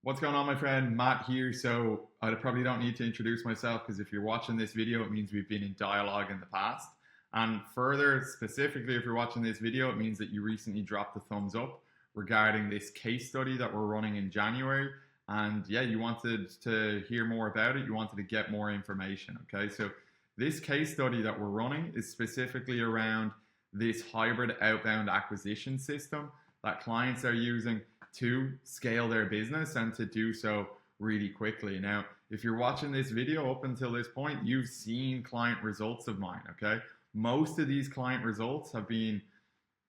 What's going on, my friend? Matt here. So I probably don't need to introduce myself because if you're watching this video, it means we've been in dialogue in the past. And further, specifically, if you're watching this video, it means that you recently dropped the thumbs up regarding this case study that we're running in January. And yeah, you wanted to hear more about it. You wanted to get more information. Okay. So this case study that we're running is specifically around this hybrid outbound acquisition system that clients are using to scale their business and to do so really quickly. Now, if you're watching this video up until this point, you've seen client results of mine, okay? Most of these client results have been,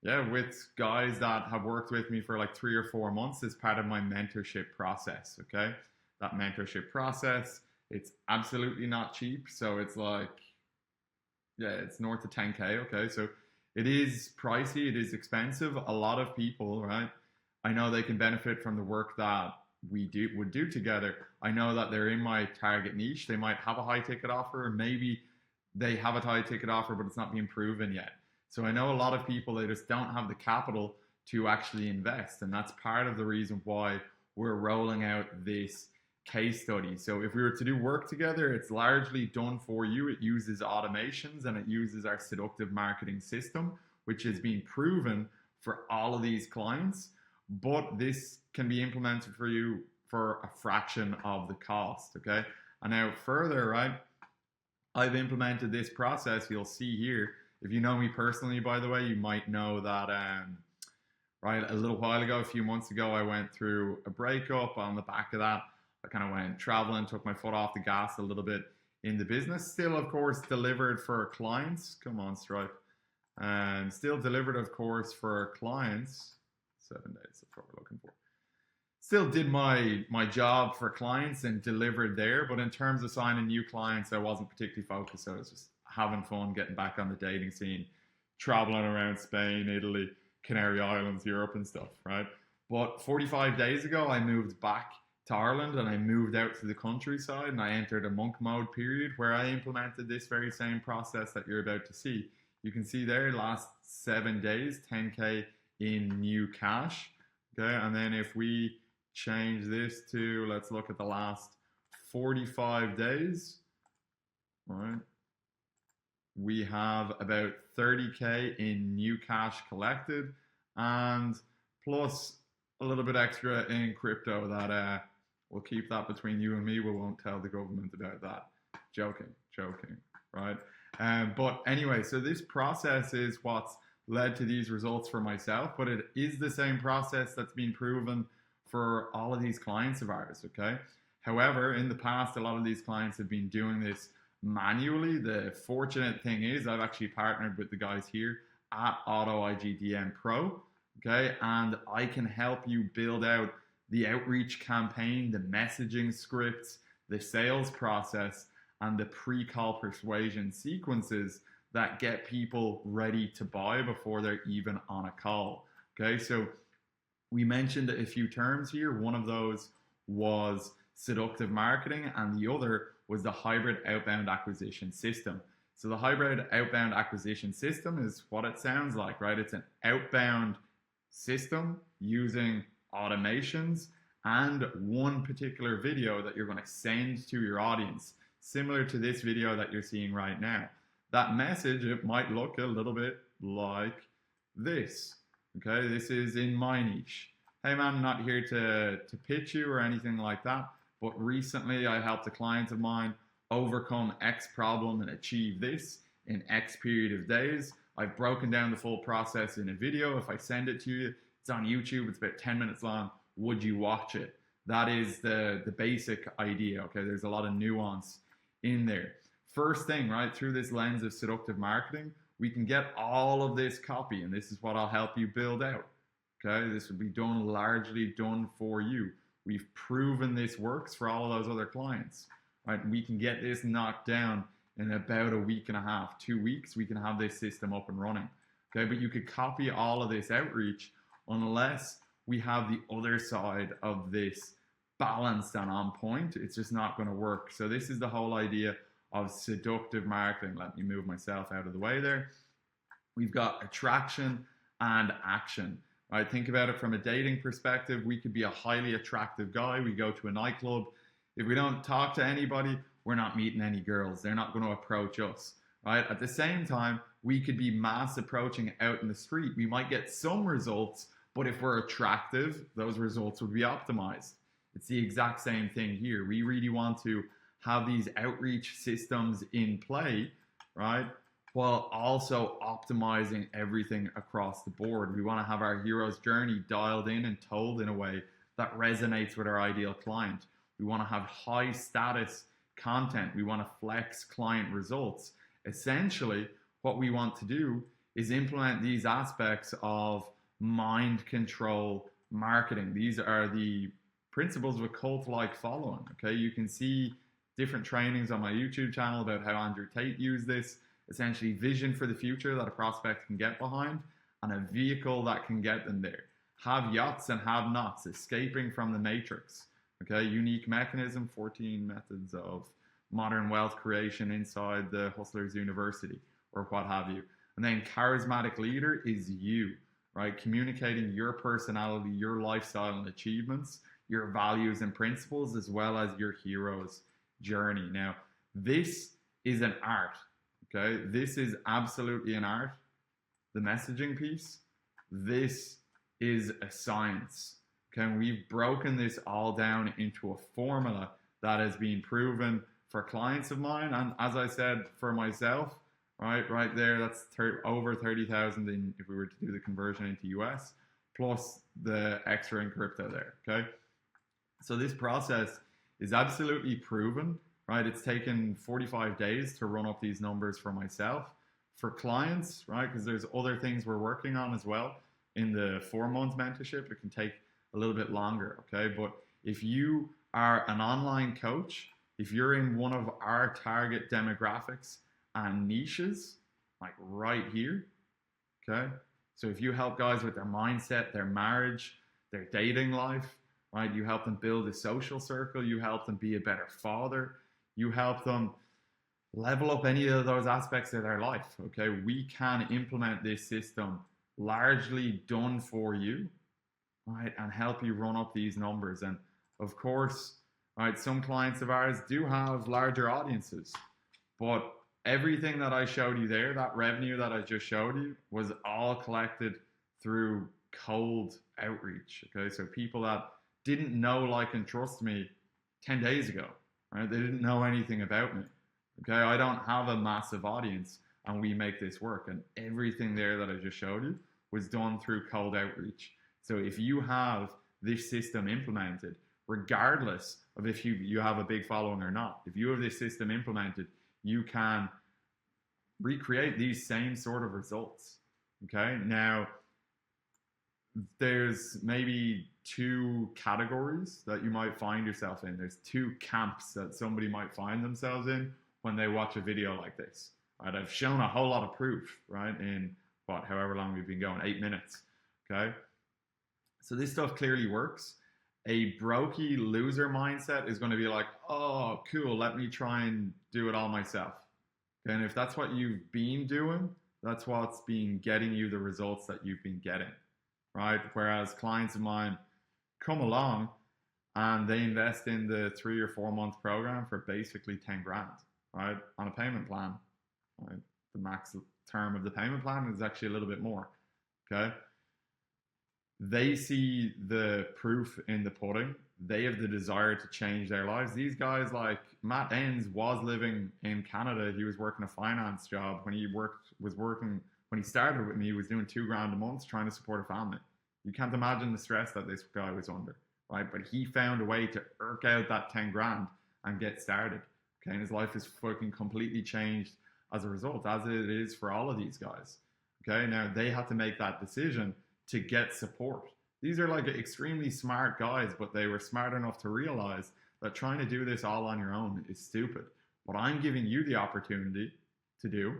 with guys that have worked with me for like 3 or 4 months as part of my mentorship process, okay? That mentorship process, it's absolutely not cheap. So it's like, it's north of 10K, okay? So it is pricey, it is expensive. A lot of people, right? I know they can benefit from the work that we would do together. I know that they're in my target niche. They might have a high ticket offer. Maybe they have a high ticket offer, but it's not being proven yet. So I know a lot of people, they just don't have the capital to actually invest. And that's part of the reason why we're rolling out this case study. So if we were to do work together, it's largely done for you. It uses automations and it uses our seductive marketing system, which has been proven for all of these clients. But this can be implemented for you for a fraction of the cost, okay? And now further, right, I've implemented this process. You'll see here, if you know me personally, by the way, you might know that, right, a little while ago, a few months ago, I went through a breakup. On the back of that, I kind of went traveling, took my foot off the gas a little bit in the business. Still, of course, delivered for clients. Come on, Stripe. Still delivered, of course, for clients. 7 days, that's what we're looking for. Still did my job for clients and delivered there, but in terms of signing new clients, I wasn't particularly focused. I was just having fun, getting back on the dating scene, traveling around Spain, Italy, Canary Islands, Europe and stuff, right? But 45 days ago, I moved back to Ireland and I moved out to the countryside and I entered a monk mode period where I implemented this very same process that you're about to see. You can see there, last 7 days, 10K in new cash, okay? And then if we change this to, let's look at the last 45 days, all right? We have about 30K in new cash collected and plus a little bit extra in crypto that we'll keep that between you and me. We won't tell the government about that. Joking, right? But anyway, so this process is what's led to these results for myself, but it is the same process that's been proven for all of these clients of ours, okay? However, in the past, a lot of these clients have been doing this manually. The fortunate thing is I've actually partnered with the guys here at Auto IGDM Pro, okay? And I can help you build out the outreach campaign, the messaging scripts, the sales process, and the pre-call persuasion sequences that get people ready to buy before they're even on a call. Okay, so we mentioned a few terms here. One of those was seductive marketing, and the other was the hybrid outbound acquisition system. So the hybrid outbound acquisition system is what it sounds like, right? It's an outbound system using automations and one particular video that you're going to send to your audience, similar to this video that you're seeing right now. That message, it might look a little bit like this, okay? This is in my niche. Hey man, I'm not here to pitch you or anything like that, but recently I helped a client of mine overcome X problem and achieve this in X period of days. I've broken down the full process in a video. If I send it to you, it's on YouTube, it's about 10 minutes long. Would you watch it? That is the basic idea, okay? There's a lot of nuance in there. First thing, right, through this lens of seductive marketing, we can get all of this copy, and this is what I'll help you build out, okay? This will be largely done for you. We've proven this works for all of those other clients, right? We can get this knocked down in about a week and a half, 2 weeks, we can have this system up and running, okay? But you could copy all of this outreach unless we have the other side of this balanced and on point. It's just not gonna work. So this is the whole idea of seductive marketing. Let me move myself out of the way there. We've got attraction and action. right? Think about it from a dating perspective. We could be a highly attractive guy. We go to a nightclub. If we don't talk to anybody, we're not meeting any girls. They're not going to approach us, right? At the same time, we could be mass approaching out in the street. We might get some results, but if we're attractive, those results would be optimized. It's the exact same thing here. We really want to have these outreach systems in play, right? While also optimizing everything across the board. We want to have our hero's journey dialed in and told in a way that resonates with our ideal client. We want to have high status content. We want to flex client results. Essentially, what we want to do is implement these aspects of mind control marketing. These are the principles of a cult-like following. Okay, you can see different trainings on my YouTube channel about how Andrew Tate used this. Essentially, vision for the future that a prospect can get behind, and a vehicle that can get them there. Have yachts and have nots, escaping from the matrix. Okay, unique mechanism, 14 methods of modern wealth creation inside the Hustlers University, or what have you. And then charismatic leader is you, right? Communicating your personality, your lifestyle and achievements, your values and principles, as well as your hero's journey. Now, this is an art, okay? This is absolutely an art. The messaging piece, this is a science, okay? And we've broken this all down into a formula that has been proven for clients of mine, and as I said, for myself, right there, that's over 30,000 if we were to do the conversion into US, plus the extra in crypto there, okay? So this process is absolutely proven, right? It's taken 45 days to run up these numbers for myself. For clients, right, because there's other things we're working on as well in the 4-month mentorship, it can take a little bit longer, okay? But if you are an online coach, if you're in one of our target demographics and niches, like right here, okay? So if you help guys with their mindset, their marriage, their dating life, right? You help them build a social circle, you help them be a better father, you help them level up any of those aspects of their life, okay? We can implement this system largely done for you, right? And help you run up these numbers. And of course, right, some clients of ours do have larger audiences, but everything that I showed you there, that revenue that I just showed you, was all collected through cold outreach, okay? So people that didn't know, like, and trust me 10 days ago, right? They didn't know anything about me, okay? I don't have a massive audience, and we make this work. And everything there that I just showed you was done through cold outreach. So if you have this system implemented, regardless of if you have a big following or not, if you have this system implemented, you can recreate these same sort of results, okay? Now, there's maybe 2 categories that you might find yourself in. There's 2 camps that somebody might find themselves in when they watch a video like this, right? I've shown a whole lot of proof, right? In however long we've been going, 8 minutes, okay? So this stuff clearly works. A brokey loser mindset is going to be like, oh, cool, let me try and do it all myself. Okay? And if that's what you've been doing, that's what's been getting you the results that you've been getting, right? Whereas clients of mine come along and they invest in the 3 or 4 month program for basically 10 grand, right? On a payment plan, right? The max term of the payment plan is actually a little bit more, okay? They see the proof in the pudding. They have the desire to change their lives. These guys, like Matt Enns, was living in Canada. He was working a finance job. When he started with me, he was doing 2 grand a month trying to support a family. You can't imagine the stress that this guy was under, right? But he found a way to irk out that 10 grand and get started, okay? And his life is fucking completely changed as a result, as it is for all of these guys, okay? Now, they had to make that decision to get support. These are like extremely smart guys, but they were smart enough to realize that trying to do this all on your own is stupid. What I'm giving you the opportunity to do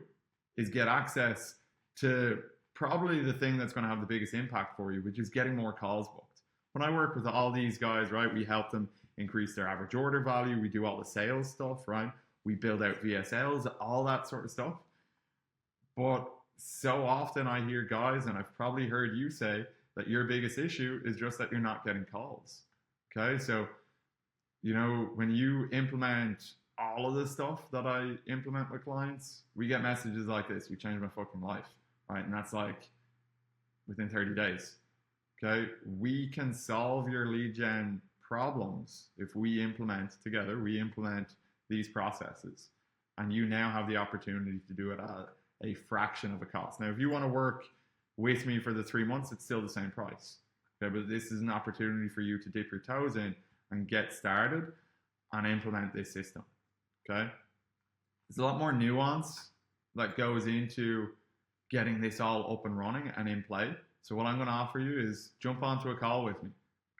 is get access to probably the thing that's going to have the biggest impact for you, which is getting more calls booked. When I work with all these guys, right, we help them increase their average order value. We do all the sales stuff, right? We build out VSLs, all that sort of stuff. But so often I hear guys, and I've probably heard you say, that your biggest issue is just that you're not getting calls. Okay, so when you implement all of the stuff that I implement with clients, we get messages like this: "You changed my fucking life," right? And that's like within 30 days. Okay, we can solve your lead gen problems if we implement together. We implement these processes, and you now have the opportunity to do it at a fraction of a cost. Now, if you want to work with me for the 3 months, it's still the same price. Okay, but this is an opportunity for you to dip your toes in and get started and implement this system. Okay, there's a lot more nuance that goes into getting this all up and running and in play. So what I'm going to offer you is jump onto a call with me.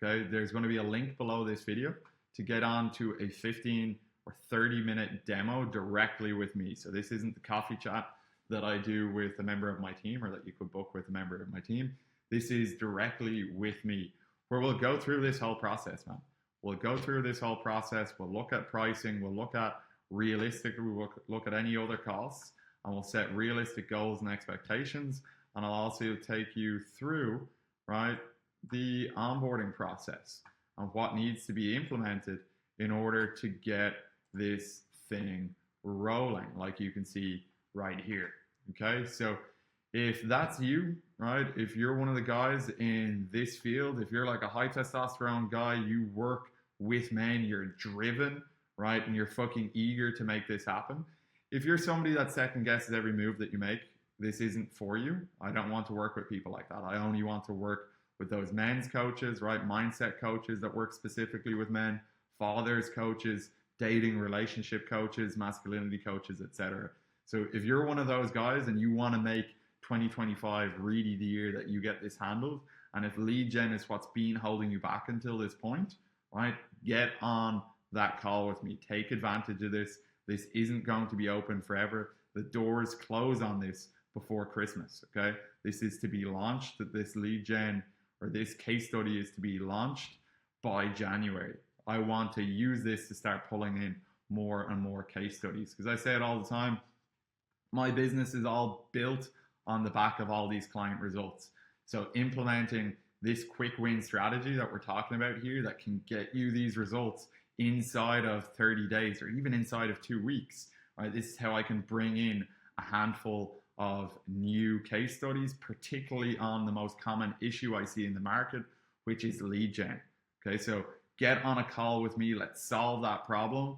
Okay, there's going to be a link below this video to get onto a 15 or 30-minute demo directly with me. So this isn't the coffee chat that I do with a member of my team, or that you could book with a member of my team. This is directly with me, where we'll go through this whole process, man. We'll go through this whole process. We'll look at pricing. We'll look at realistically, we'll look at any other costs, and we'll set realistic goals and expectations. And I'll also take you through, right, the onboarding process and what needs to be implemented in order to get this thing rolling, like you can see right here. Okay, so if that's you, right, if you're one of the guys in this field, if you're like a high testosterone guy, you work with men, you're driven, right, and you're fucking eager to make this happen. If you're somebody that second guesses every move that you make, this isn't for you. I don't want to work with people like that. I only want to work with those men's coaches, right? Mindset coaches that work specifically with men, fathers coaches, dating relationship coaches, masculinity coaches, etc. So if you're one of those guys and you want to make 2025 really the year that you get this handled, and if lead gen is what's been holding you back until this point, right, get on that call with me. Take advantage of this. This isn't going to be open forever. The doors close on this before Christmas, okay? This is to be launched, this lead gen or this case study is to be launched by January. I want to use this to start pulling in more and more case studies, because I say it all the time, my business is all built on the back of all these client results. So implementing this quick win strategy that we're talking about here that can get you these results inside of 30 days or even inside of 2 weeks, right? This is how I can bring in a handful of new case studies, particularly on the most common issue I see in the market, which is lead gen. Okay, so get on a call with me. Let's solve that problem,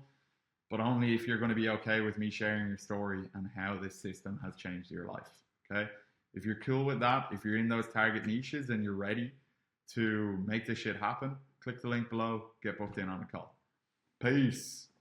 but only if you're going to be okay with me sharing your story and how this system has changed your life. Okay, if you're cool with that, if you're in those target niches and you're ready to make this shit happen, click the link below, get booked in on a call. Peace.